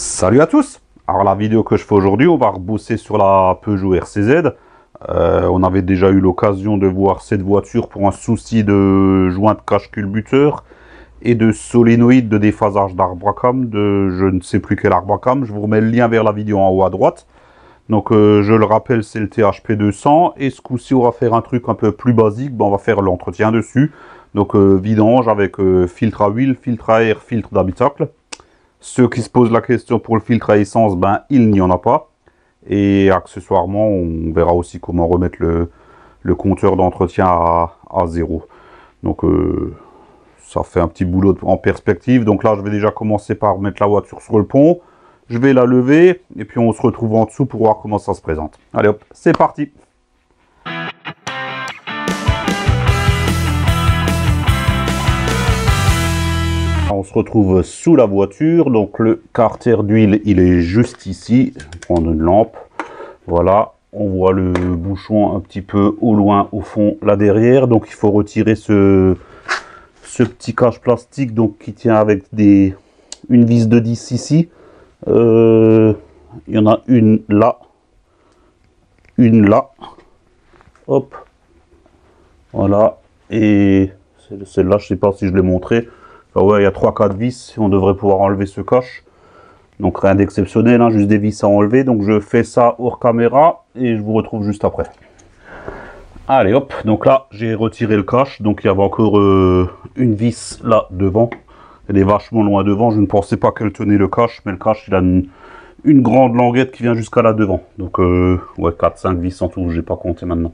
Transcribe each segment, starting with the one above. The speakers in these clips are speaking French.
Salut à tous. Alors la vidéo que je fais aujourd'hui, on va rebosser sur la Peugeot RCZ. On avait déjà eu l'occasion de voir cette voiture pour un souci de joint de cache culbuteur et de solénoïde de déphasage d'arbre à cam, de je ne sais plus quel arbre à cam. Je vous remets le lien vers la vidéo en haut à droite. Donc je le rappelle, c'est le THP 200 et ce coup-ci on va faire un truc un peu plus basique. On va faire l'entretien dessus. Donc vidange avec filtre à huile, filtre à air, filtre d'habitacle. Ceux qui se posent la question pour le filtre à essence, ben il n'y en a pas. Et accessoirement, on verra aussi comment remettre le compteur d'entretien à zéro. Donc ça fait un petit boulot en perspective. Donc là, je vais déjà commencer par mettre la voiture sur le pont. Je vais la lever et puis on se retrouve en dessous pour voir comment ça se présente. Allez hop, c'est parti! On se retrouve sous la voiture, donc le carter d'huile il est juste ici. Je vais prendre une lampe, voilà, on voit le bouchon un petit peu au loin au fond là derrière, donc il faut retirer ce petit cache plastique donc qui tient avec une vis de 10 ici. Il y en a une là, hop, voilà, et celle-là je sais pas si je l'ai montré. Enfin, ouais, il y a 3-4 vis, on devrait pouvoir enlever ce cache. Donc rien d'exceptionnel, hein, juste des vis à enlever. Donc je fais ça hors caméra et je vous retrouve juste après. Allez hop, donc là j'ai retiré le cache. Donc il y avait encore une vis là devant. Elle est vachement loin devant, je ne pensais pas qu'elle tenait le cache. Mais le cache il a une grande languette qui vient jusqu'à là devant. Donc ouais, 4-5 vis en tout, j'ai pas compté maintenant.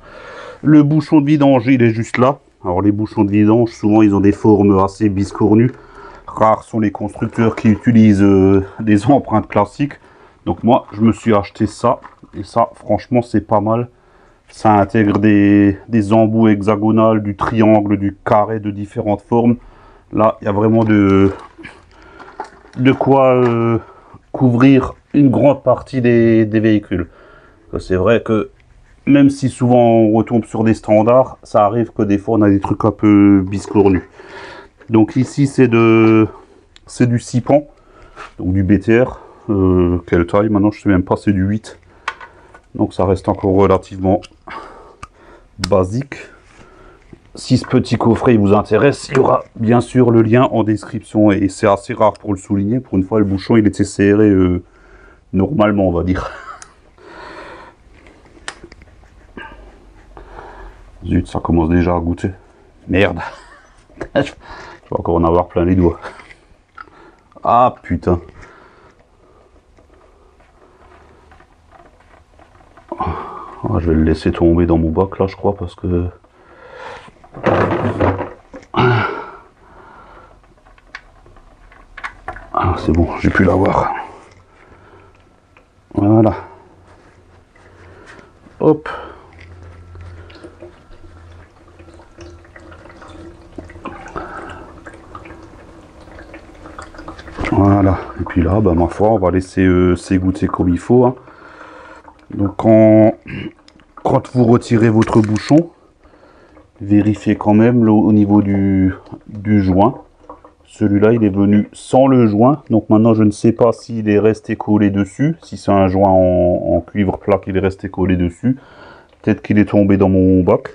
Le bouchon de vidange il est juste là. Alors les bouchons de vidange, souvent ils ont des formes assez biscornues. Rares sont les constructeurs qui utilisent des empreintes classiques. Donc moi je me suis acheté ça. Et ça franchement c'est pas mal. Ça intègre des embouts hexagonales, du triangle, du carré de différentes formes. Là il y a vraiment de quoi couvrir une grande partie des véhicules. C'est vrai que même si souvent on retombe sur des standards, ça arrive que des fois on a des trucs un peu biscornus. Donc ici c'est du 6 pans, donc du BTR. Quelle taille maintenant je sais même pas, c'est du 8. Donc ça reste encore relativement basique. Si ce petit coffret vous intéresse, il y aura bien sûr le lien en description. Et c'est assez rare pour le souligner. Pour une fois le bouchon il était serré normalement on va dire. Zut, ça commence déjà à goûter. Merde. Je vais encore en avoir plein les doigts. Ah putain. Ah, je vais le laisser tomber dans mon bac là je crois parce que... Ah, c'est bon, j'ai pu l'avoir. Voilà. Hop. Voilà, et puis là, bah, ma foi, on va laisser s'égoutter comme il faut. Hein. Donc, quand vous retirez votre bouchon, vérifiez quand même au niveau du joint. Celui-là, il est venu sans le joint. Donc maintenant, je ne sais pas s'il est resté collé dessus. Si c'est un joint en cuivre plat qu'il est resté collé dessus. Peut-être qu'il est tombé dans mon bac.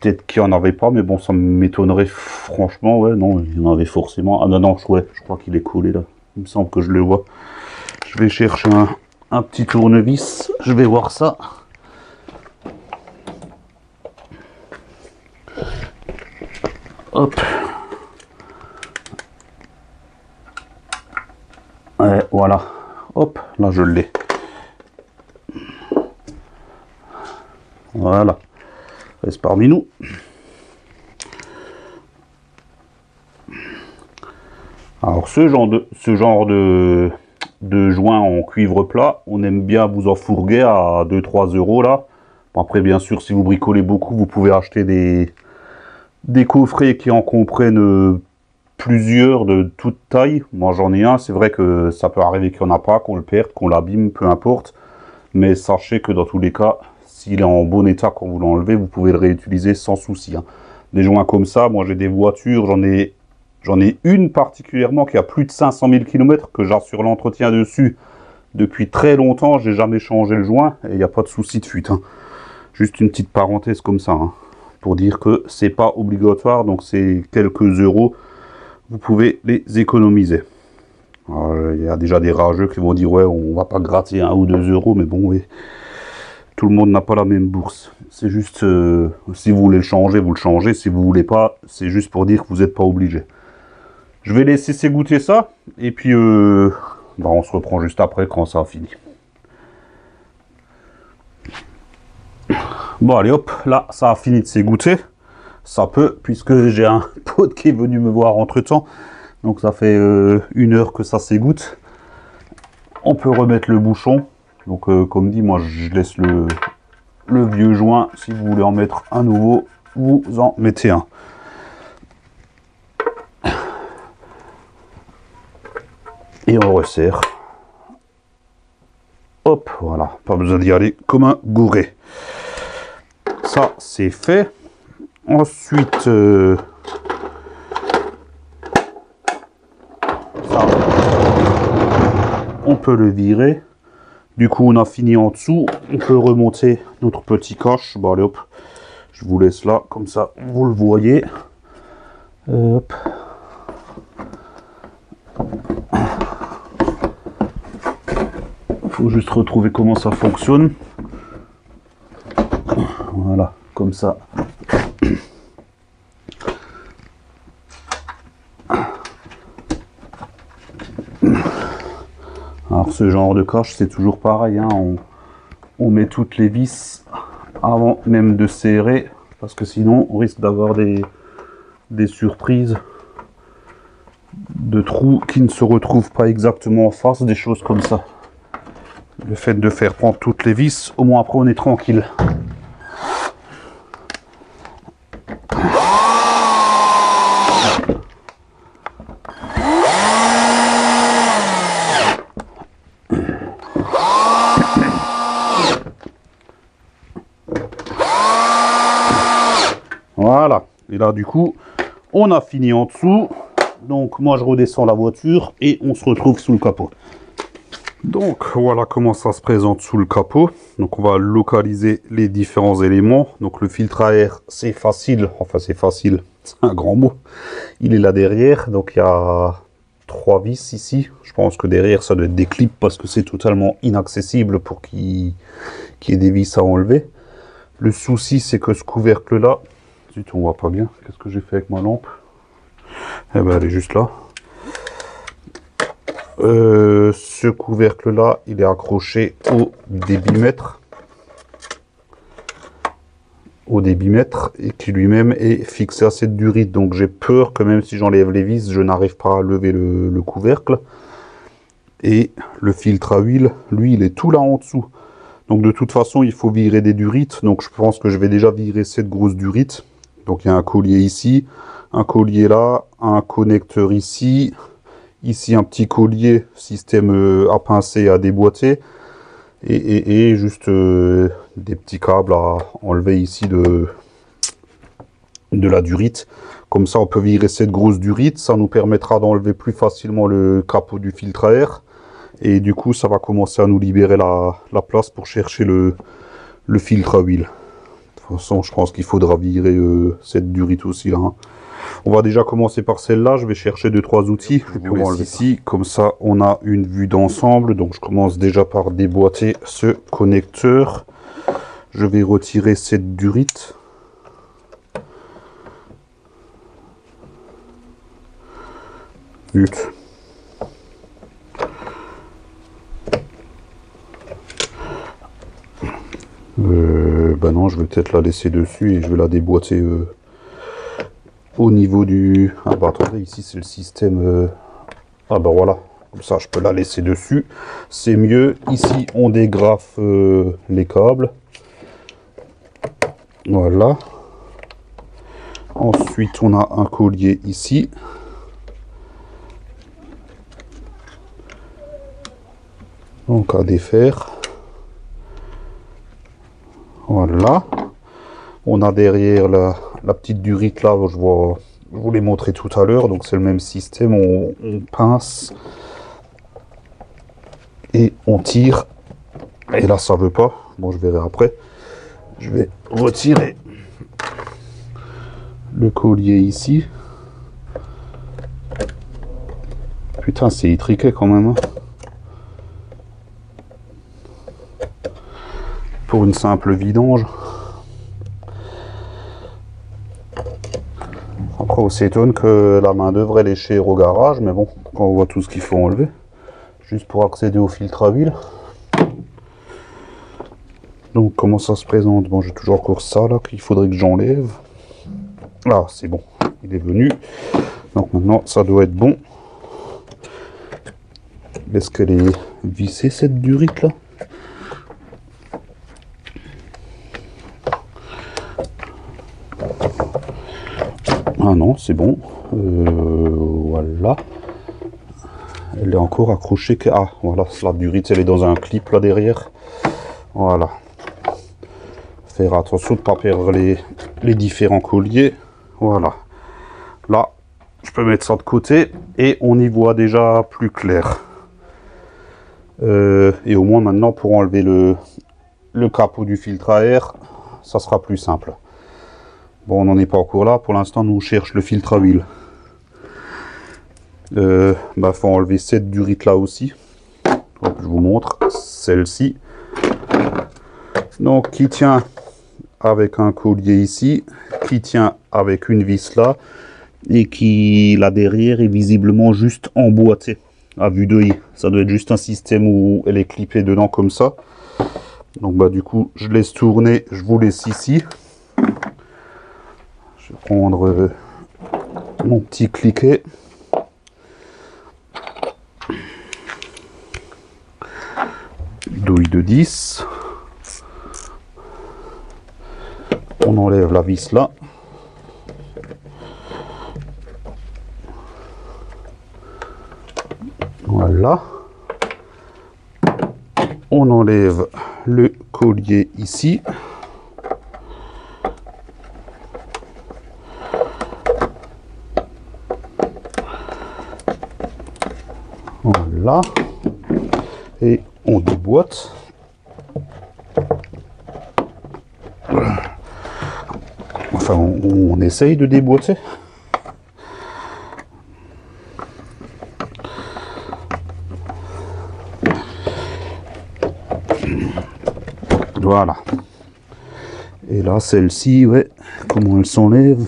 Peut-être qu'il n'y en avait pas, mais bon, ça m'étonnerait franchement. Ouais, non, il y en avait forcément. Ah non, non, ouais, je crois qu'il est collé là. Il me semble que je le vois. Je vais chercher un petit tournevis. Je vais voir ça. Hop. Ouais, voilà. Hop, là je l'ai. Voilà. Reste parmi nous. Alors ce genre de joint en cuivre plat, on aime bien vous en fourguer à 2-3 euros là. Après bien sûr si vous bricolez beaucoup, vous pouvez acheter des coffrets qui en comprennent plusieurs de toute taille. Moi j'en ai un, c'est vrai que ça peut arriver qu'il n'y en a pas, qu'on le perde, qu'on l'abîme, peu importe. Mais sachez que dans tous les cas, s'il est en bon état quand vous l'enlevez, vous pouvez le réutiliser sans souci. Hein. Des joints comme ça, moi j'ai des voitures, j'en ai J'en ai une particulièrement qui a plus de 500 000 km, que j'assure l'entretien dessus depuis très longtemps. J'ai jamais changé le joint et il n'y a pas de souci de fuite. Hein. Juste une petite parenthèse comme ça, hein, pour dire que c'est pas obligatoire, donc c'est quelques euros, vous pouvez les économiser. Il y a déjà des rageux qui vont dire ouais, on va pas gratter 1 ou 2 euros, mais bon, oui, tout le monde n'a pas la même bourse. C'est juste, si vous voulez le changer, vous le changez. Si vous voulez pas, c'est juste pour dire que vous n'êtes pas obligé. Je vais laisser s'égoutter ça, et puis on se reprend juste après quand ça a fini. Bon allez hop, là ça a fini de s'égoutter. Ça peut, puisque j'ai un pote qui est venu me voir entre temps. Donc ça fait 1 heure que ça s'égoutte. On peut remettre le bouchon. Donc comme dit, moi je laisse le vieux joint. Si vous voulez en mettre un nouveau, vous en mettez un. Et on resserre. Hop, voilà. Pas besoin d'y aller comme un gouré. Ça, c'est fait. Ensuite, ça, on peut le virer. Du coup, on a fini en dessous. On peut remonter notre petit coche. Bon, allez, hop. Je vous laisse là, comme ça, vous le voyez. Hop. Faut juste retrouver comment ça fonctionne. Voilà, comme ça. Alors ce genre de coche, c'est toujours pareil, hein. On met toutes les vis avant même de serrer, parce que sinon on risque d'avoir des surprises de trous qui ne se retrouvent pas exactement en face, des choses comme ça. Le fait de faire prendre toutes les vis, au moins après on est tranquille. Voilà, et là du coup on a fini en dessous. Donc moi je redescends la voiture et on se retrouve sous le capot. Donc voilà comment ça se présente sous le capot. Donc on va localiser les différents éléments. Donc le filtre à air, c'est facile, enfin c'est facile, c'est un grand mot. Il est là derrière, donc il y a 3 vis ici. Je pense que derrière ça doit être des clips parce que c'est totalement inaccessible pour qu'il y ait des vis à enlever. Le souci c'est que ce couvercle là, zut, on voit pas bien, qu'est-ce que j'ai fait avec ma lampe? Eh ben elle est juste là. Ce couvercle là, il est accroché au débitmètre. Et qui lui-même est fixé à cette durite. Donc j'ai peur que même si j'enlève les vis, je n'arrive pas à lever le couvercle. Et le filtre à huile, lui, il est tout là en dessous. Donc de toute façon, il faut virer des durites. Donc je pense que je vais déjà virer cette grosse durite. Donc il y a un collier ici, un collier là, un connecteur ici. Ici un petit collier, système à pincer, à déboîter. Et juste des petits câbles à enlever ici de la durite. Comme ça on peut virer cette grosse durite. Ça nous permettra d'enlever plus facilement le capot du filtre à air. Et du coup ça va commencer à nous libérer la place pour chercher le filtre à huile. De toute façon je pense qu'il faudra virer cette durite aussi là. Hein. On va déjà commencer par celle-là, je vais chercher 2-3 outils. Je vous laisse ici, comme ça on a une vue d'ensemble. Donc je commence déjà par déboîter ce connecteur. Je vais retirer cette durite. Zut. Ben non, je vais peut-être la laisser dessus et je vais la déboîter au niveau du... Ah bah attendez, ici c'est le système... Ah bah voilà, comme ça je peux la laisser dessus. C'est mieux. Ici on dégrafe les câbles. Voilà. Ensuite on a un collier ici. Donc à défaire. Voilà. On a derrière la petite durite là, je vois je vous l'ai montré tout à l'heure, donc c'est le même système, on pince et on tire, et là ça veut pas, bon je verrai après, je vais retirer le collier ici, putain c'est étriqué quand même, hein. Pour une simple vidange. Après on s'étonne que la main d'œuvre est léchée au garage, mais bon, quand on voit tout ce qu'il faut enlever, juste pour accéder au filtre à huile. Donc comment ça se présente? Bon, j'ai toujours encore ça là qu'il faudrait que j'enlève. Ah c'est bon, il est venu. Donc maintenant ça doit être bon. Est-ce qu'elle est vissée cette durite là? Ah non, c'est bon. Voilà. Elle est encore accrochée. Ah, voilà, la durite, elle est dans un clip là derrière. Voilà. Faire attention de ne pas perdre les différents colliers. Voilà. Là, je peux mettre ça de côté et on y voit déjà plus clair. Et au moins maintenant, pour enlever le capot du filtre à air, ça sera plus simple. Bon, on n'en est pas encore là. Pour l'instant, nous on cherche le filtre à huile. Bah, faut enlever cette durite là aussi. Donc, je vous montre celle-ci. Donc, qui tient avec un collier ici, qui tient avec une vis là, et qui là derrière est visiblement juste emboîtée à vue d'œil. Ça doit être juste un système où elle est clippée dedans comme ça. Donc, bah, du coup, je laisse tourner. Je vous laisse ici. Je vais prendre mon petit cliquet. Douille de 10. On enlève la vis là. Voilà. On enlève le collier ici. Voilà, et on déboîte. Enfin, on essaye de déboîter. Voilà. Et là, celle-ci, ouais, comment elle s'enlève?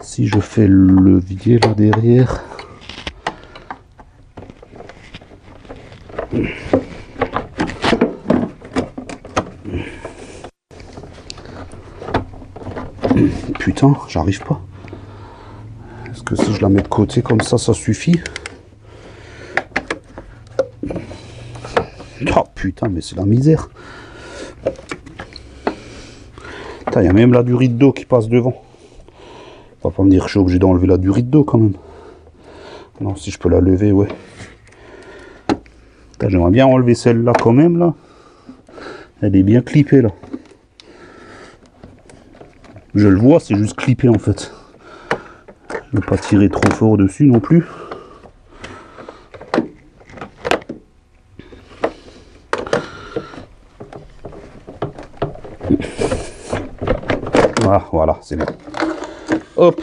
Si je fais le levier là derrière. Putain, j'arrive pas. Est-ce que si je la mets de côté comme ça suffit? Oh putain, mais c'est la misère. Putain, il y a même la durite d'eau qui passe devant. On va pas me dire que je suis obligé d'enlever la durite d'eau quand même. Non, si je peux la lever, ouais. J'aimerais bien enlever celle-là quand même, là. Elle est bien clippée, là. Je le vois, c'est juste clippé, en fait. Je ne vais pas tirer trop fort dessus non plus. Ah, voilà, c'est bon. Hop,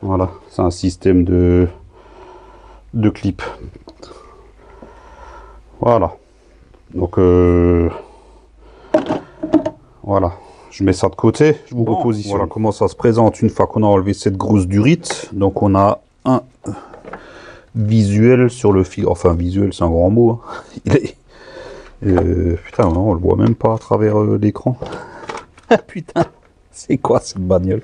voilà, c'est un système de clip. Voilà. Donc, voilà. Je mets ça de côté, je vous repositionne. Voilà comment ça se présente une fois qu'on a enlevé cette grosse durite. Donc, on a un visuel sur le fil. Enfin, visuel, c'est un grand mot. Hein. Il est... putain, non, on le voit même pas à travers l'écran. Putain, c'est quoi cette bagnole?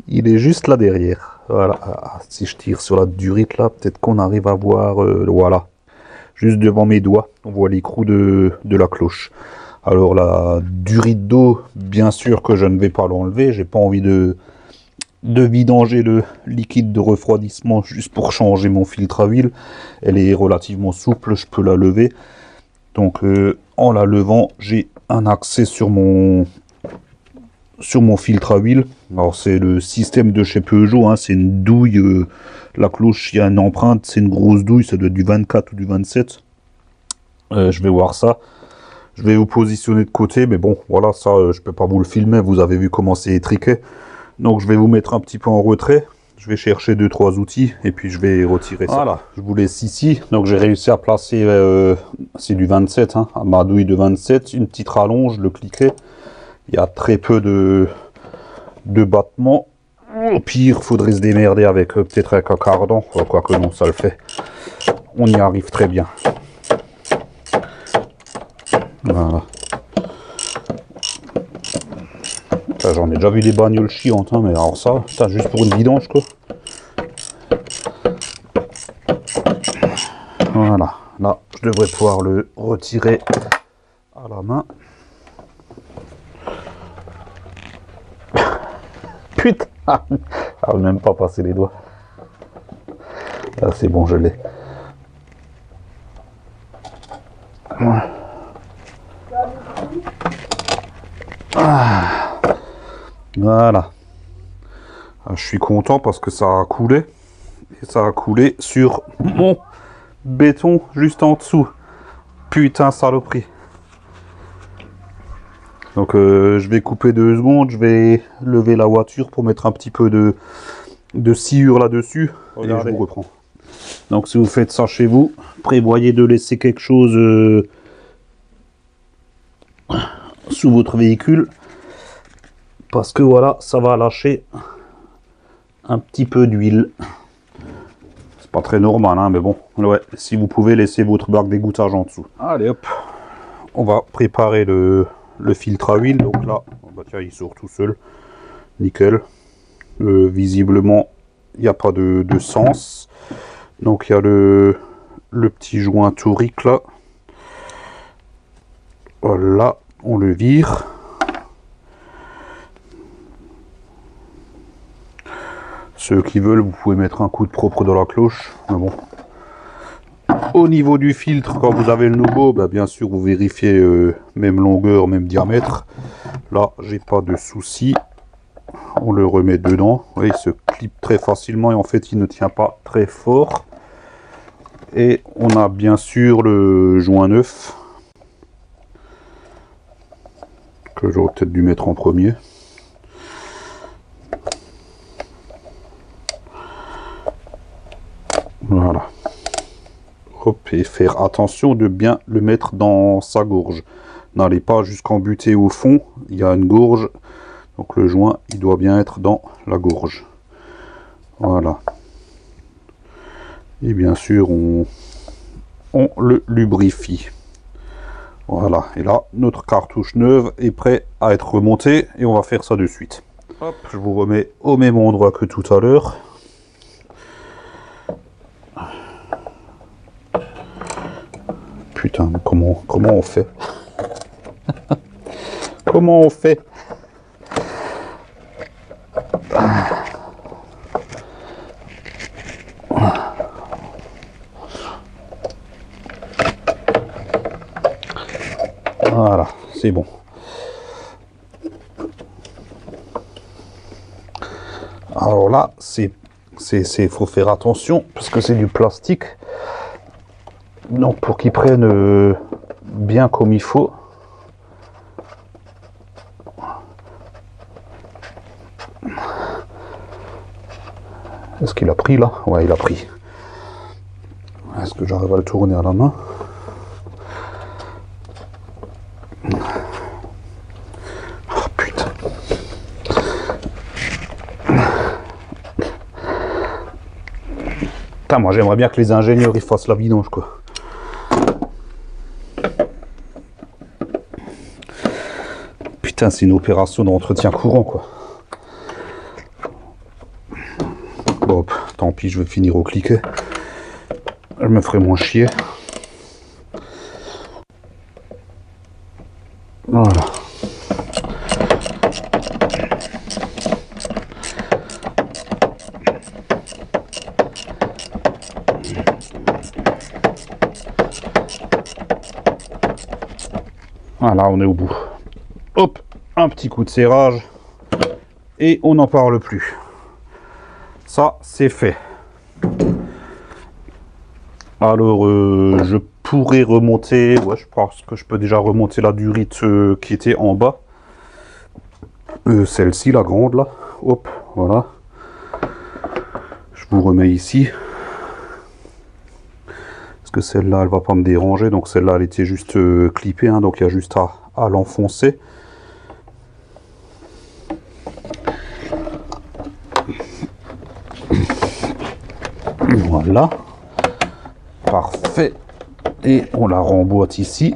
Il est juste là derrière. Voilà. Ah, si je tire sur la durite là, peut-être qu'on arrive à voir. Voilà. Juste devant mes doigts, on voit l'écrou de la cloche. Alors la durite d'eau, bien sûr que je ne vais pas l'enlever. J'ai pas envie de vidanger le liquide de refroidissement juste pour changer mon filtre à huile. Elle est relativement souple, je peux la lever. Donc en la levant, j'ai un accès sur mon sur mon filtre à huile. Alors c'est le système de chez Peugeot, hein, c'est une douille, la cloche, il y a une empreinte, c'est une grosse douille, ça doit être du 24 ou du 27. Je vais voir ça. Je vais vous positionner de côté, mais bon, voilà, ça, je peux pas vous le filmer, vous avez vu comment c'est étriqué. Donc je vais vous mettre un petit peu en retrait. Je vais chercher 2-3 outils et puis je vais retirer ça. Voilà, je vous laisse ici. Donc j'ai réussi à placer, c'est du 27, hein, à ma douille de 27, une petite rallonge, le cliquet. Il y a très peu de battements. Au pire, il faudrait se démerder avec peut-être avec un cardan, quoique non, ça le fait. On y arrive très bien. Voilà. J'en ai déjà vu des bagnoles chiantes, hein, mais alors ça, juste pour une vidange, quoi. Voilà, là, je devrais pouvoir le retirer à la main. Putain, je n'aime pas passer les doigts. Là, c'est bon, je l'ai. Voilà. Je suis content parce que ça a coulé. Et ça a coulé sur mon béton juste en dessous. Putain, saloperie. Donc je vais couper 2 secondes. Je vais lever la voiture pour mettre un petit peu de sciure là-dessus. Et je vous reprends. Donc si vous faites ça chez vous, prévoyez de laisser quelque chose sous votre véhicule. Parce que voilà, ça va lâcher un petit peu d'huile. C'est pas très normal, hein, mais bon. Ouais, si vous pouvez laisser votre bac d'égouttage en dessous. Allez hop, on va préparer le filtre à huile. Donc là, bah tiens, il sort tout seul. Nickel. Visiblement, il n'y a pas de sens. Donc il y a le petit joint tourique là. Voilà, on le vire. Ceux qui veulent, vous pouvez mettre un coup de propre dans la cloche. Mais bon. Au niveau du filtre, quand vous avez le nouveau, bah bien sûr, vous vérifiez même longueur, même diamètre. Là, j'ai pas de souci. On le remet dedans. Vous voyez, il se clip très facilement et en fait, il ne tient pas très fort. Et on a bien sûr le joint neuf. Que j'aurais peut-être dû mettre en premier. Voilà. Hop, et faire attention de bien le mettre dans sa gorge. N'allez pas jusqu'en buter au fond, il y a une gorge. Donc le joint, il doit bien être dans la gorge. Voilà. Et bien sûr, on le lubrifie. Voilà. Et là, notre cartouche neuve est prête à être remontée. Et on va faire ça de suite. Hop, je vous remets au même endroit que tout à l'heure. Putain, mais comment on fait? Comment on fait? Voilà, c'est bon. Alors là, faut faire attention parce que c'est du plastique. Donc pour qu'il prenne bien comme il faut. Est-ce qu'il a pris là? Ouais, il a pris. Est-ce que j'arrive à le tourner à la main? Oh putain. Putain, moi j'aimerais bien que les ingénieurs ils fassent la vidange quoi. Putain, c'est une opération d'entretien courant quoi. Bon, tant pis, je vais finir au cliquet. Je me ferai moins chier. Voilà. Voilà, on est au bout. Hop, un petit coup de serrage. et on n'en parle plus. Ça, c'est fait. Alors, je pourrais remonter, ouais, je pense que je peux déjà remonter la durite qui était en bas. Celle-ci, la grande, là. Hop, voilà. Je vous remets ici. Parce que celle-là, elle va pas me déranger. Donc celle-là, elle était juste clippée, hein, donc il y a juste à l'enfoncer. Voilà. Parfait. Et on la remboîte ici.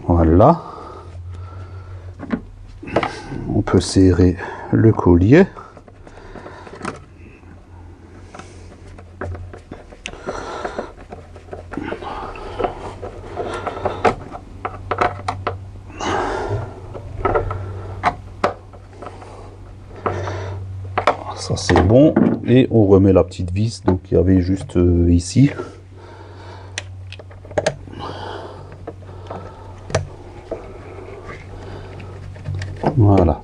Voilà. On peut serrer le collier. Ça c'est bon. Et on remet la petite vis, donc il y avait juste ici. Voilà.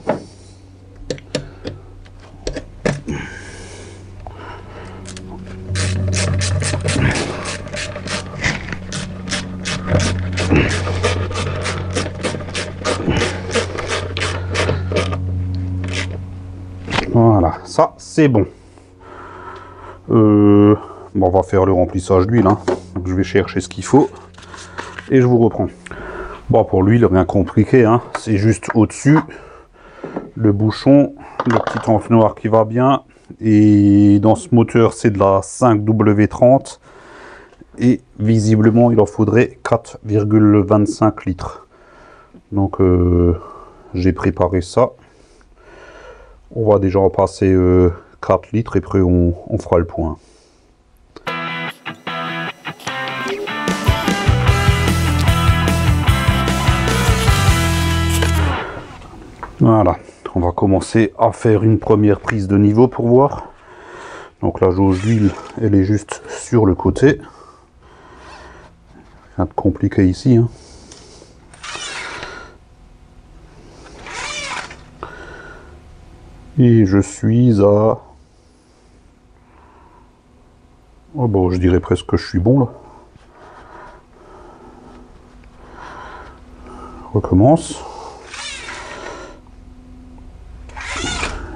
Voilà, ça c'est bon. Bon, on va faire le remplissage d'huile, hein. Donc, je vais chercher ce qu'il faut et je vous reprends. Bon, pour l'huile, rien compliqué, hein. C'est juste au-dessus, le bouchon, le petit entonnoir qui va bien. Et dans ce moteur, c'est de la 5W30. Et visiblement, il en faudrait 4,25 litres. Donc, j'ai préparé ça. On va déjà en passer 4 litres et après on fera le point. Voilà, on va commencer à faire une première prise de niveau pour voir. Donc la jauge d'huile, elle est juste sur le côté. Rien de compliqué ici, hein. Et je suis à... Oh bon, je dirais presque que je suis bon là. Recommence.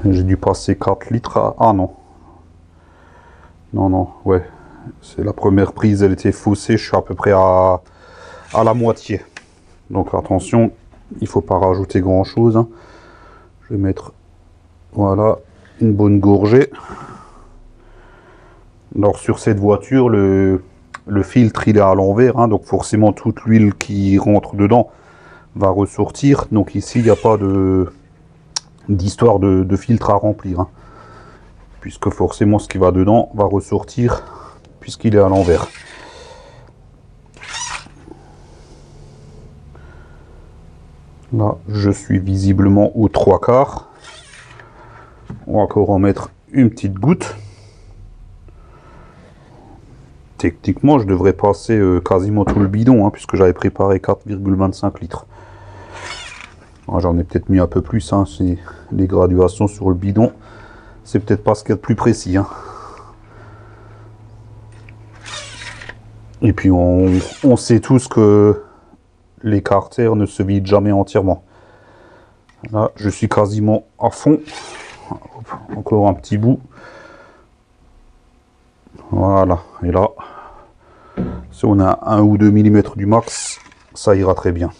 J'ai dû passer 4 litres à... Ah non. Non, ouais. C'est la première prise, elle était faussée. Je suis à peu près à la moitié. Donc attention, il ne faut pas rajouter grand chose, hein. Je vais mettre... Voilà, une bonne gorgée. Alors sur cette voiture, le filtre il est à l'envers, hein, donc forcément toute l'huile qui rentre dedans va ressortir. Donc ici il n'y a pas d'histoire de filtre à remplir, hein, puisque forcément ce qui va dedans va ressortir puisqu'il est à l'envers. Là je suis visiblement aux 3/4. On va encore en mettre une petite goutte. Techniquement, je devrais passer quasiment tout le bidon, hein, puisque j'avais préparé 4,25 litres. J'en ai peut-être mis un peu plus, hein, les graduations sur le bidon. C'est peut-être pas ce qu'il y a de plus précis, hein. Et puis on sait tous que les carters ne se vident jamais entièrement. Là, je suis quasiment à fond. Encore un petit bout. Voilà. Et là, si on a 1 ou 2 mm du max, ça ira très bien.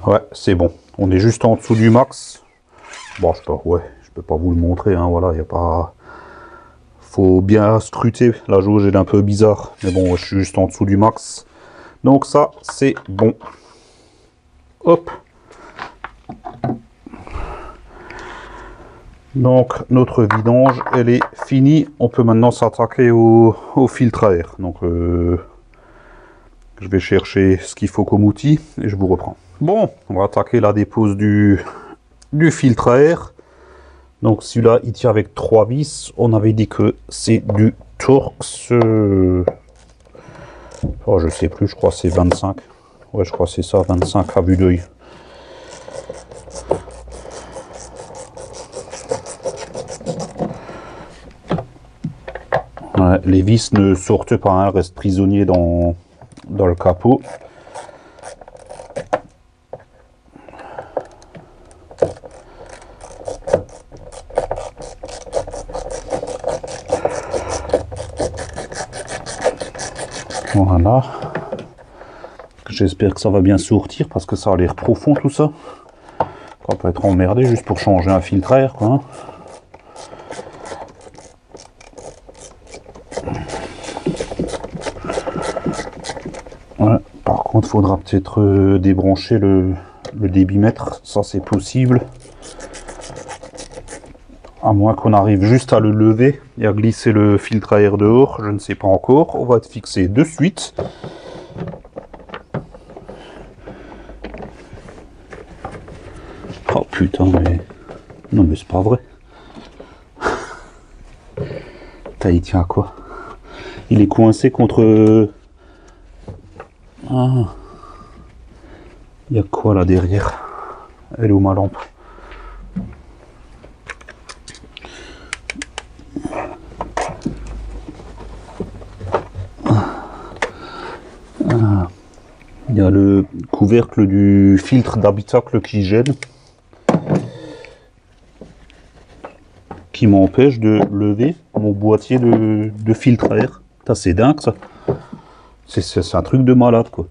Ouais, c'est bon. On est juste en dessous du max. Bon, je peux pas vous le montrer, hein, voilà, il n'y a pas... Faut bien scruter, la jauge est un peu bizarre, mais bon, je suis juste en dessous du max. Donc ça, c'est bon. Hop. Donc notre vidange, elle est finie. On peut maintenant s'attaquer au filtre à air. Donc je vais chercher ce qu'il faut comme outil et je vous reprends. Bon, on va attaquer la dépose du du filtre à air. Donc celui-là, il tient avec 3 vis. On avait dit que c'est du Torx. Oh, je sais plus, je crois que c'est 25. Ouais, je crois que c'est ça, 25 à vue d'œil. Ouais, les vis ne sortent pas, hein, restent prisonniers dans le capot. Voilà. J'espère que ça va bien sortir parce que ça a l'air profond tout ça. On peut être emmerdé juste pour changer un filtre à air, quoi, hein. Ouais, par contre, il faudra peut-être débrancher le débitmètre. Ça, c'est possible. À moins qu'on arrive juste à le lever et à glisser le filtre à air dehors. Je ne sais pas encore. On va te fixer de suite. Oh putain, mais... Non, mais c'est pas vrai. Il tient à quoi? Il est coincé contre... Ah. Il y a quoi là derrière? Elle est où ma lampe? Ah. Il y a le couvercle du filtre d'habitacle qui gêne, qui m'empêche de lever mon boîtier de filtre à air. C'est dingue ça. C'est un truc de malade quoi.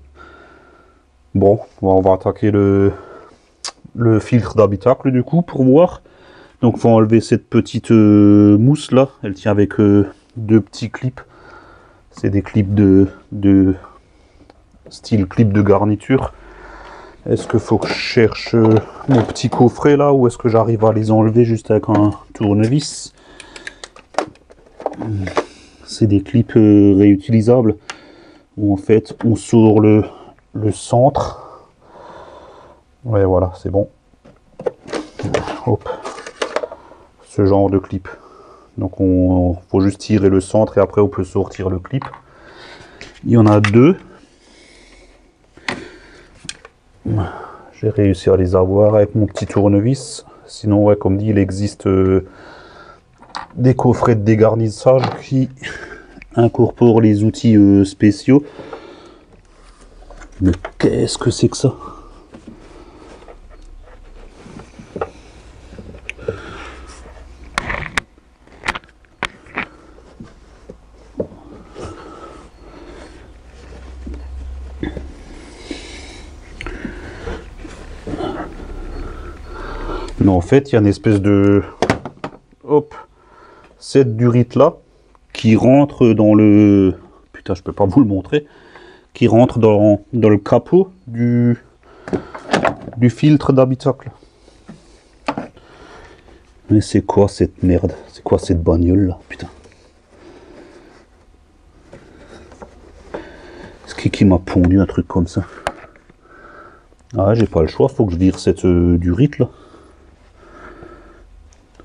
Bon, on va attaquer le filtre d'habitacle du coup pour voir. Donc faut enlever cette petite mousse là. Elle tient avec 2 petits clips. C'est des clips de style clip de garniture. Est-ce qu'il faut que je cherche mon petit coffret là, ou est-ce que j'arrive à les enlever juste avec un tournevis? C'est des clips réutilisables où en fait on sort le centre. Ouais, voilà, c'est bon. Hop, ce genre de clip. Donc on faut juste tirer le centre et après on peut sortir le clip. Il y en a 2. J'ai réussi à les avoir avec mon petit tournevis. Sinon, ouais, comme dit, il existe des coffrets de dégarnissage qui incorporent les outils spéciaux. Mais qu'est-ce que c'est que ça? Mais en fait, il y a une espèce de... Hop, cette durite là qui rentre dans le... Putain, je peux pas vous le montrer. Qui rentre dans le capot du filtre d'habitacle. Mais c'est quoi cette merde? C'est quoi cette bagnole là? Putain. C'est qui m'a pondu un truc comme ça? Ah, j'ai pas le choix, faut que je vire cette durite là.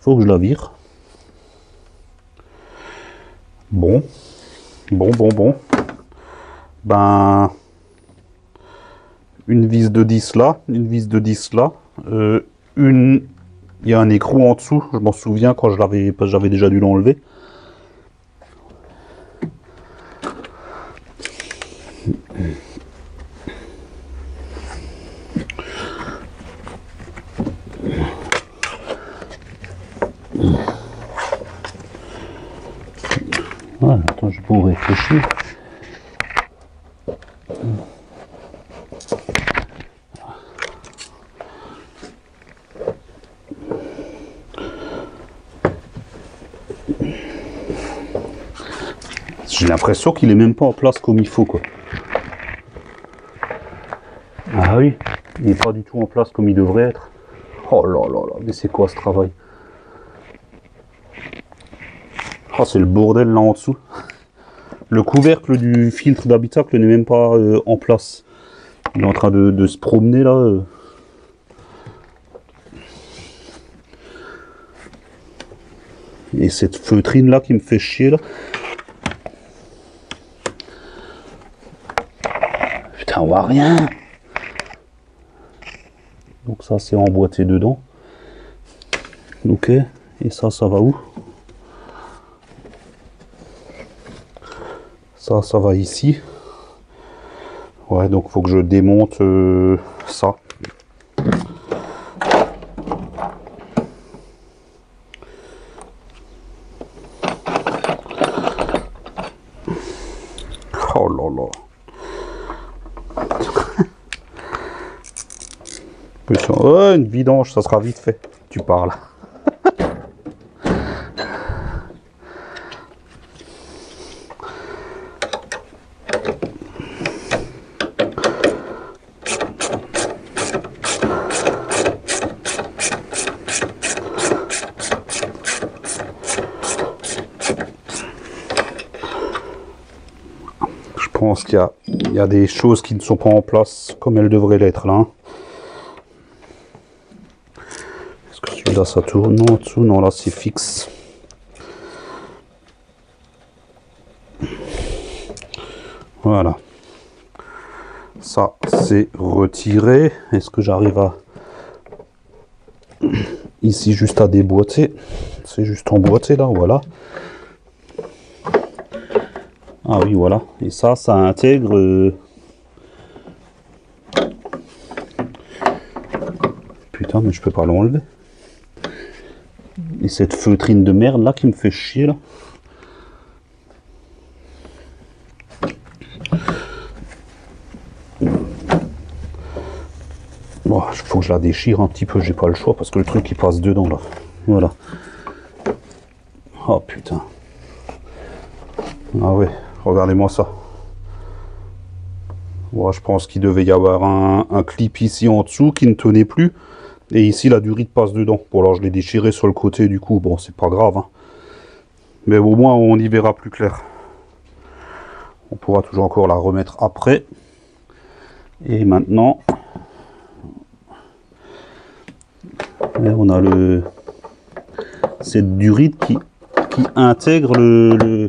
Faut que je la vire. Bon. Ben, une vis de 10 là, une vis de 10 là, il y a un écrou en dessous, je m'en souviens quand j'avais déjà dû l'enlever. Voilà, attends, je pourrais réfléchir. J'ai l'impression qu'il est même pas en place comme il faut quoi. Ah oui, il n'est pas du tout en place comme il devrait être. Oh là là là, mais c'est quoi ce travail? Ah, c'est le bordel là en dessous. Le couvercle du filtre d'habitacle n'est même pas en place. Il est en train de se promener là. Et cette feutrine là qui me fait chier là. Putain, on voit rien. Donc ça c'est emboîté dedans. Ok. Et ça va où? Ça va ici. Ouais, donc faut que je démonte ça. Oh là là. Putain, ouais, une vidange, ça sera vite fait. Tu parles. Je pense qu'il y a des choses qui ne sont pas en place comme elles devraient l'être là. Est-ce que celui-là ça tourne? Non, en dessous, non, là c'est fixe. Voilà. Ça c'est retiré. Est-ce que j'arrive à... Ici juste à déboîter. C'est juste emboîté là, voilà. Ah oui, voilà. Et ça intègre... Putain, mais je peux pas l'enlever. Et cette feutrine de merde là qui me fait chier là. Bon, il faut que je la déchire un petit peu, j'ai pas le choix parce que le truc il passe dedans là. Voilà. Oh putain. Ah ouais, regardez-moi ça. Ouais, je pense qu'il devait y avoir un clip ici en dessous qui ne tenait plus. Et ici la durite passe dedans. Bon alors je l'ai déchiré sur le côté du coup, bon c'est pas grave. Hein. Mais au moins on y verra plus clair. On pourra toujours encore la remettre après. Et maintenant... on a cette durite qui intègre le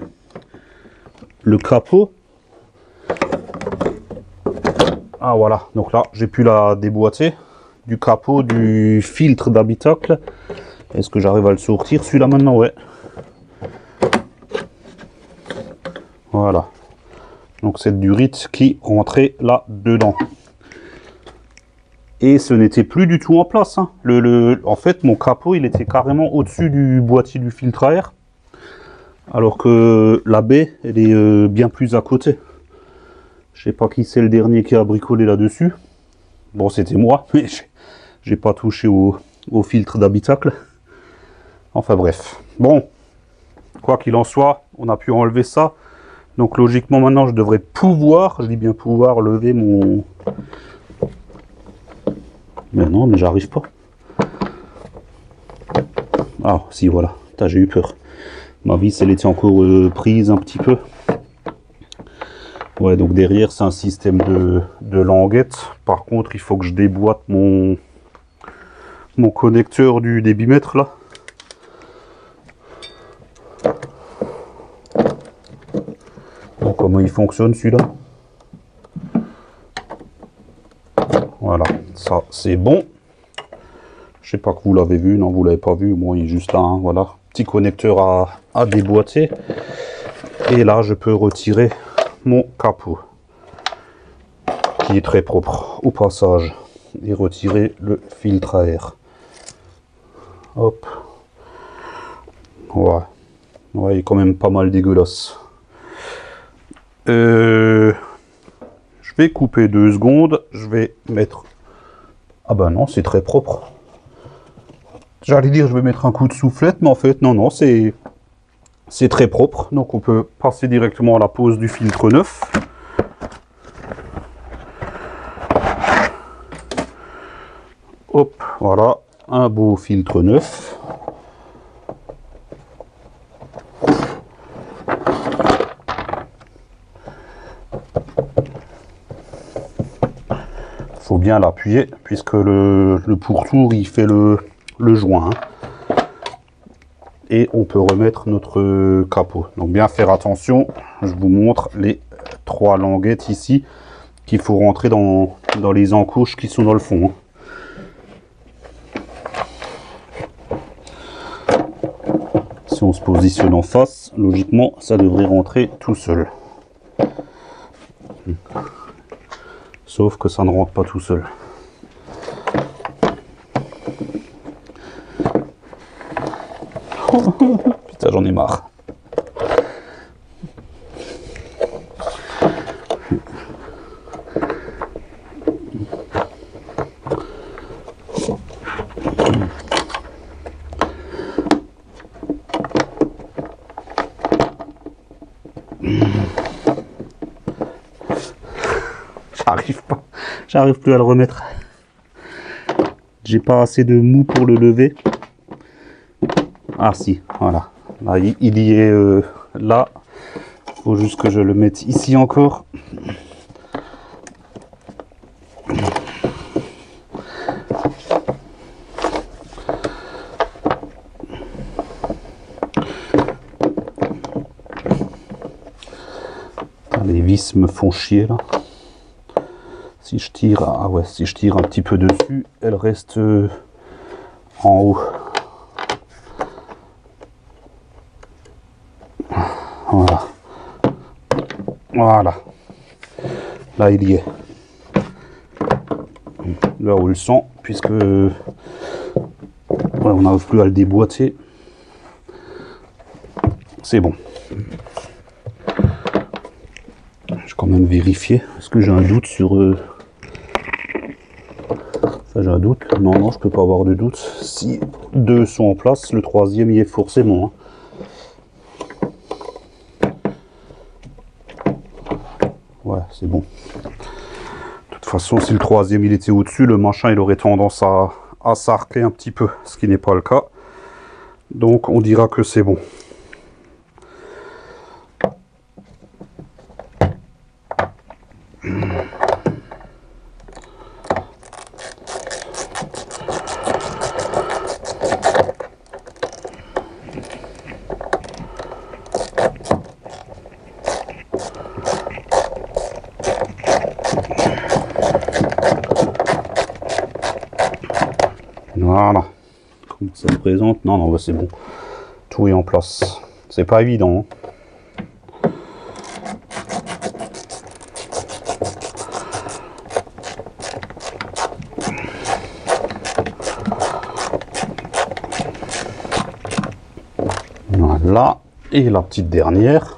capot. Ah voilà, donc là j'ai pu la déboîter du capot du filtre d'habitacle. Est-ce que j'arrive à le sortir celui-là maintenant? Ouais. Voilà. Donc cette durite qui rentrait là dedans. Et ce n'était plus du tout en place. Hein. En fait, mon capot, il était carrément au-dessus du boîtier du filtre à air. Alors que la baie, elle est bien plus à côté. Je sais pas qui c'est le dernier qui a bricolé là-dessus. Bon, c'était moi, mais j'ai pas touché au filtre d'habitacle. Enfin bref. Bon, quoi qu'il en soit, on a pu enlever ça. Donc logiquement, maintenant, je devrais pouvoir, je dis bien pouvoir, lever mon... Mais non, mais j'arrive pas. Ah, si, voilà. J'ai eu peur. Ma vis, elle était encore prise un petit peu. Ouais, donc derrière, c'est un système de languette. Par contre, il faut que je déboîte mon connecteur du débitmètre, là. Donc, comment il fonctionne, celui-là? Voilà, ça c'est bon. Je sais pas que vous l'avez vu, non vous l'avez pas vu, bon il est juste là, hein, voilà. Petit connecteur à déboîter. Et là je peux retirer mon capot. Qui est très propre au passage. Et retirer le filtre à air. Hop. Ouais. Ouais, il est quand même pas mal dégueulasse. Je vais couper 2 secondes, je vais mettre... Ah ben non, c'est très propre. J'allais dire je vais mettre un coup de soufflette, mais en fait non, non, c'est très propre. Donc on peut passer directement à la pose du filtre neuf. Hop, voilà, un beau filtre neuf. Faut bien l'appuyer puisque le pourtour il fait le joint. Hein. et on peut remettre notre capot. Donc bien faire attention, je vous montre les 3 languettes ici qu'il faut rentrer dans les encoches qui sont dans le fond. Si on se positionne en face, logiquement ça devrait rentrer tout seul. Sauf que ça ne rentre pas tout seul. Putain, j'en ai marre. J'arrive plus à le remettre. J'ai pas assez de mou pour le lever. Ah si, voilà. Là, il y est là. Faut juste que je le mette ici encore. Les vis me font chier là. Si je tire, ah ouais, si je tire un petit peu dessus, elle reste en haut. Voilà. Voilà. Là, il y est. Là où le sent, puisque ouais, on n'arrive plus à le déboîter. C'est bon. Je vais quand même vérifier. Est-ce que j'ai un doute sur... Ça, j'ai un doute. Non, non, je peux pas avoir de doute. Si 2 sont en place, le 3e y est forcément. Hein. Ouais, c'est bon. De toute façon, si le 3e il était au-dessus, le machin il aurait tendance à s'arquer un petit peu, ce qui n'est pas le cas. Donc on dira que c'est bon. Voilà. Comment ça se présente? Non, non, bah c'est bon. Tout est en place. C'est pas évident. Hein. Voilà. Et la petite dernière.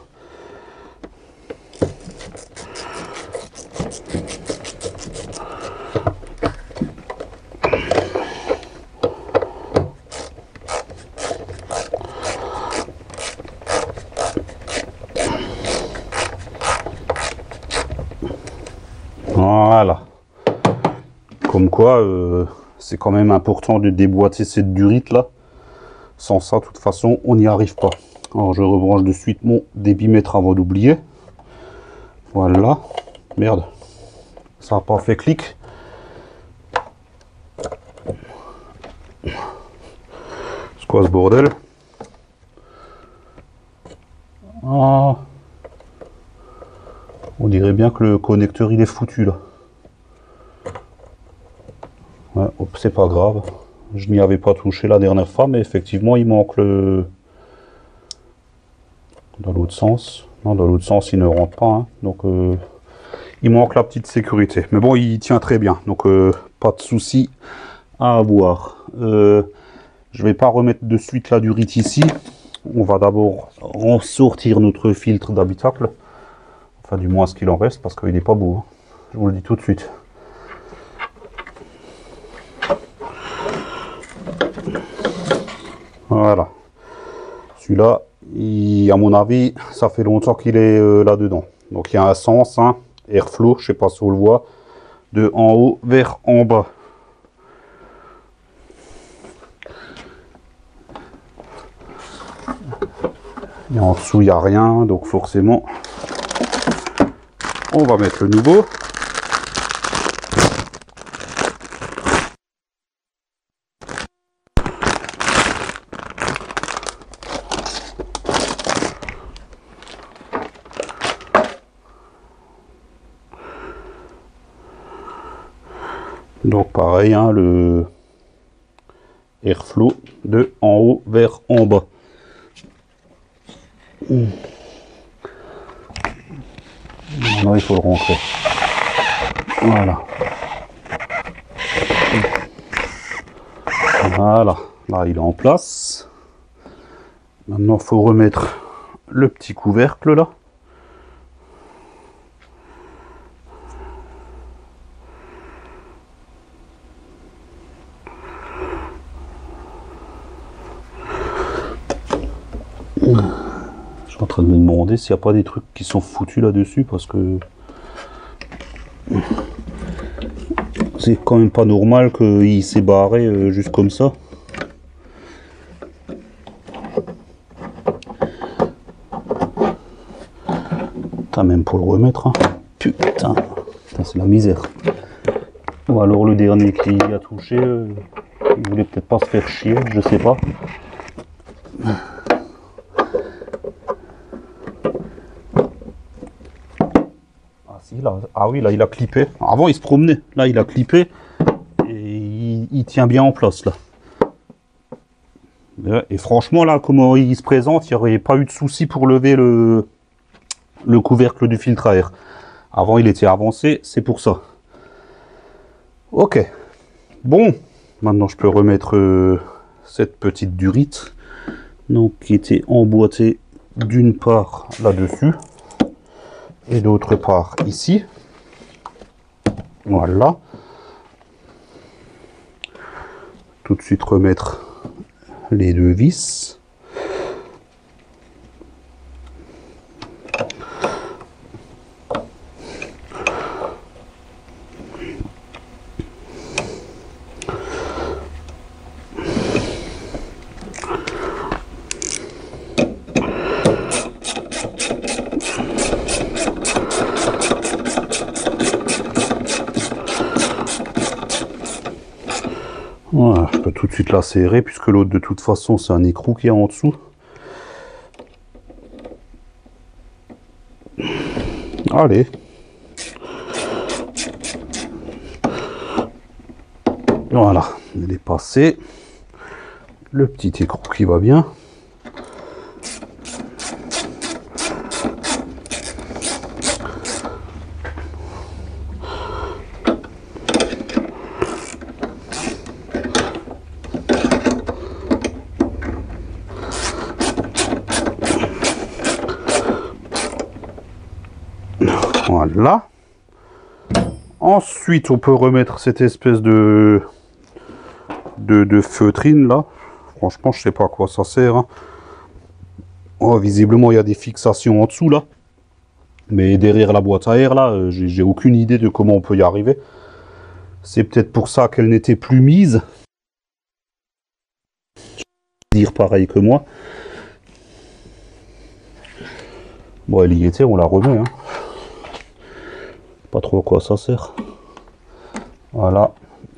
Voilà. Comme quoi, c'est quand même important de déboîter cette durite là. Sans ça, de toute façon, on n'y arrive pas. Alors, je rebranche de suite mon débitmètre avant d'oublier. Voilà. Merde. Ça n'a pas fait clic. C'est quoi ce bordel? Ah. On dirait bien que le connecteur il est foutu là. Ouais, c'est pas grave. Je n'y avais pas touché la dernière fois, mais effectivement il manque le... Dans l'autre sens. Non, dans l'autre sens il ne rentre pas. Hein. Donc il manque la petite sécurité. Mais bon, il tient très bien. Donc pas de souci à avoir. Je vais pas remettre de suite la durite ici. On va d'abord en sortir notre filtre d'habitacle. Enfin, du moins ce qu'il en reste, parce qu'il n'est pas beau. Hein. Je vous le dis tout de suite. Voilà. Celui-là, à mon avis, ça fait longtemps qu'il est là-dedans. Donc il y a un sens, hein, airflow, je sais pas si on le voit, de en haut vers en bas. Et en dessous, il n'y a rien, donc forcément, on va mettre le nouveau. Donc pareil, hein, le airflow de en haut vers en bas. Maintenant il faut le rentrer. Voilà. Voilà, là il est en place. Maintenant il faut remettre le petit couvercle là. Je suis en train de me demander s'il n'y a pas des trucs qui sont foutus là-dessus parce que c'est quand même pas normal qu'il s'est barré juste comme ça. Putain, même pour le remettre, hein. Putain, c'est la misère. Ou alors le dernier qui y a touché, il voulait peut-être pas se faire chier, je sais pas. Ah si, là, ah oui, là il a clippé. Avant il se promenait, là il a clippé et il tient bien en place là. Et franchement là, comment il se présente, il n'y aurait pas eu de souci pour lever le couvercle du filtre à air. Avant il était avancé, c'est pour ça. Ok, bon, maintenant je peux remettre cette petite durite, donc qui était emboîtée d'une part là-dessus et d'autre part ici. Voilà. Tout de suite remettre les deux vis. Voilà, je peux tout de suite la serrer puisque l'autre de toute façon c'est un écrou qui est en dessous. Allez. Voilà, il est passé. Le petit écrou qui va bien. Voilà. Ensuite, on peut remettre cette espèce de feutrine là. Franchement, je sais pas à quoi ça sert. Hein. Oh, visiblement, il y a des fixations en dessous là. Mais derrière la boîte à air là, j'ai aucune idée de comment on peut y arriver. C'est peut-être pour ça qu'elle n'était plus mise. Dire pareil que moi. Bon, elle y était, on la remet. Hein. Pas trop à quoi ça sert. Voilà.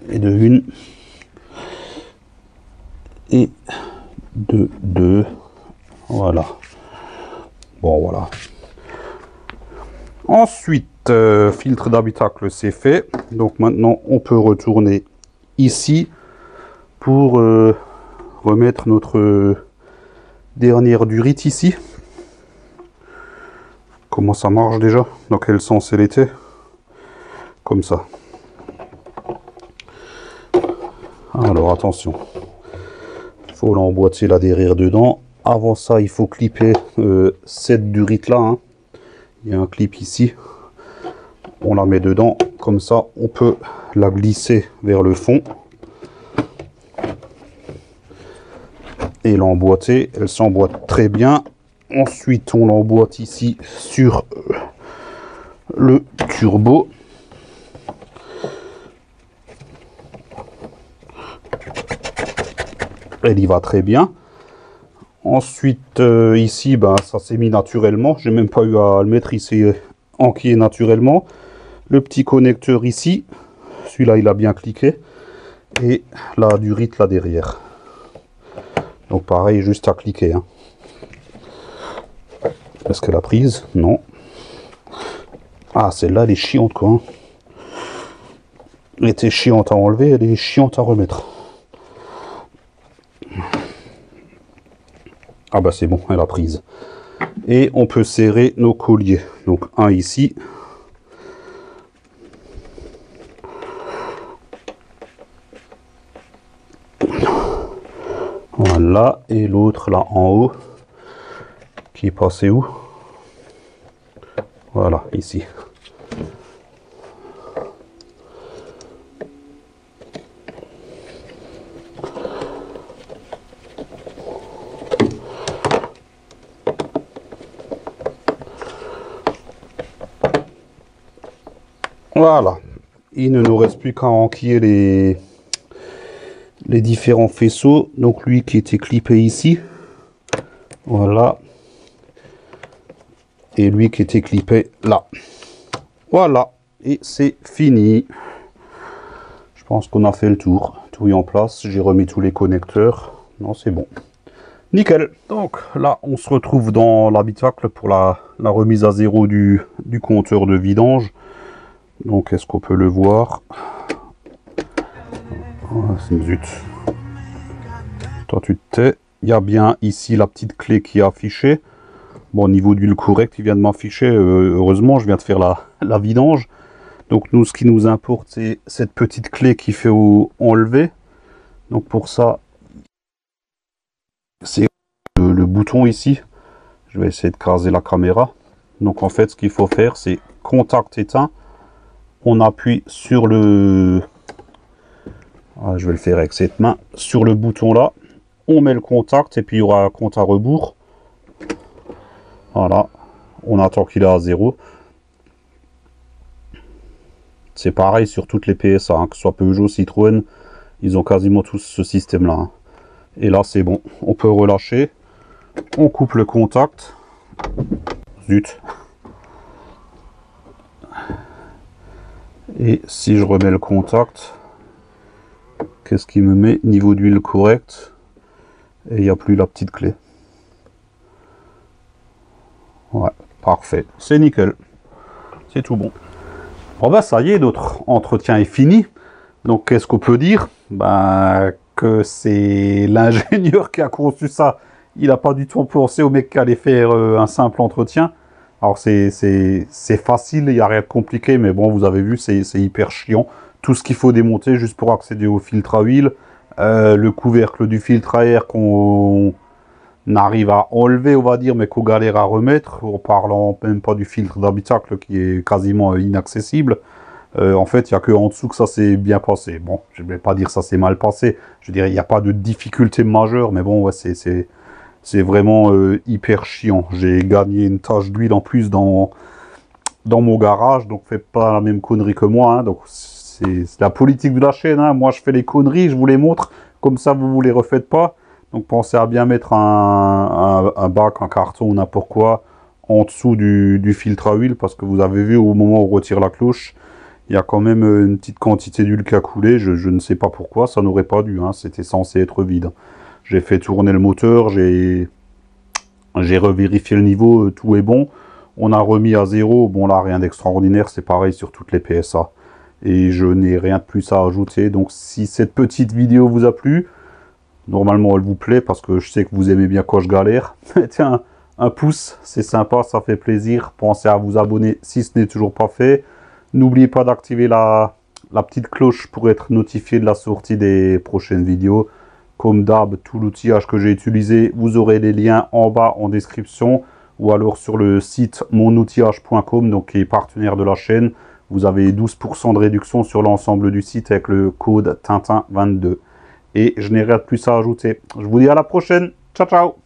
Et de une. Et de deux. Voilà. Bon, voilà. Ensuite, filtre d'habitacle, c'est fait. Donc maintenant, on peut retourner ici pour remettre notre dernière durite ici. Comment ça marche déjà? Dans quel sens elle était? Comme ça. Alors attention. Il faut l'emboîter là derrière dedans. Avant ça, il faut clipper cette durite là. Hein. Il y a un clip ici. On la met dedans. Comme ça, on peut la glisser vers le fond. Et l'emboîter. Elle s'emboîte très bien. Ensuite, on l'emboîte ici sur le turbo. Elle y va très bien. Ensuite, ici, ben, ça s'est mis naturellement. J'ai même pas eu à le mettre ici enquillé naturellement. Le petit connecteur ici. Celui-là, il a bien cliqué. Et la durite là derrière. Donc pareil, juste à cliquer. Hein. Est-ce qu'elle a prise? Non. Ah, celle-là, elle est chiante, quoi. était chiante à enlever, elle est chiante à remettre. Ah bah c'est bon, elle a prise. Et on peut serrer nos colliers. Donc un ici. Voilà, et l'autre là en haut. Qui est passé où? Voilà, ici. Voilà, il ne nous reste plus qu'à enquiller les différents faisceaux. Donc lui qui était clippé ici, voilà, et lui qui était clippé là. Voilà, et c'est fini. Je pense qu'on a fait le tour. Tout est en place, j'ai remis tous les connecteurs. Non, c'est bon. Nickel. Donc là, on se retrouve dans l'habitacle pour la remise à zéro du compteur de vidange. Donc, est-ce qu'on peut le voir? Oh, zut. Toi, tu te tais. Il y a bien ici la petite clé qui est affichée. Bon, au niveau d'huile correcte, il vient de m'afficher. Heureusement, je viens de faire la vidange. Donc, nous, ce qui nous importe, c'est cette petite clé qui fait enlever. Donc, pour ça, c'est le bouton ici. Je vais essayer de craser la caméra. Donc, en fait, ce qu'il faut faire, c'est contact éteint. On appuie sur le... Ah, je vais le faire avec cette main. Sur le bouton là, on met le contact et puis il y aura un compte à rebours. Voilà. On attend qu'il est à 0. C'est pareil sur toutes les PSA, hein, que ce soit Peugeot, Citroën. Ils ont quasiment tous ce système-là. Hein. Et là, c'est bon. On peut relâcher. On coupe le contact. Zut. Et si je remets le contact, qu'est-ce qui me met? Niveau d'huile correct. Et il n'y a plus la petite clé. Ouais, parfait. C'est nickel. C'est tout bon. Bon bah ça y est, notre entretien est fini. Donc qu'est-ce qu'on peut dire? Ben, que c'est l'ingénieur qui a conçu ça. Il n'a pas du tout pensé au mec qui allait faire un simple entretien. Alors c'est facile, il n'y a rien de compliqué, mais bon, vous avez vu, c'est hyper chiant. Tout ce qu'il faut démonter juste pour accéder au filtre à huile, le couvercle du filtre à air qu'on arrive à enlever, on va dire, mais qu'on galère à remettre, en parlant même pas du filtre d'habitacle qui est quasiment inaccessible. En fait, il n'y a que en dessous que ça s'est bien passé. Bon, je ne vais pas dire ça s'est mal passé, je dirais il n'y a pas de difficulté majeure, mais bon, ouais, c'est vraiment hyper chiant. J'ai gagné une tache d'huile en plus dans mon garage, donc faites pas la même connerie que moi. Hein, donc c'est la politique de la chaîne. Hein. Moi, je fais les conneries, je vous les montre. Comme ça, vous les refaites pas. Donc pensez à bien mettre un bac, un carton ou n'importe quoi en dessous du filtre à huile, parce que vous avez vu au moment où on retire la cloche, il y a quand même une petite quantité d'huile qui a coulé. Je ne sais pas pourquoi, ça n'aurait pas dû. Hein. C'était censé être vide. J'ai fait tourner le moteur, j'ai revérifié le niveau, tout est bon. On a remis à 0, bon là rien d'extraordinaire, c'est pareil sur toutes les PSA. Et je n'ai rien de plus à ajouter, donc si cette petite vidéo vous a plu, normalement elle vous plaît parce que je sais que vous aimez bien quand je galère. Tiens, un pouce, c'est sympa, ça fait plaisir. Pensez à vous abonner si ce n'est toujours pas fait. N'oubliez pas d'activer la petite cloche pour être notifié de la sortie des prochaines vidéos. Comme d'hab, tout l'outillage que j'ai utilisé, vous aurez les liens en bas en description ou alors sur le site monoutillage.com, donc qui est partenaire de la chaîne. Vous avez 12% de réduction sur l'ensemble du site avec le code Tintin22. Et je n'ai rien de plus à ajouter. Je vous dis à la prochaine. Ciao, ciao!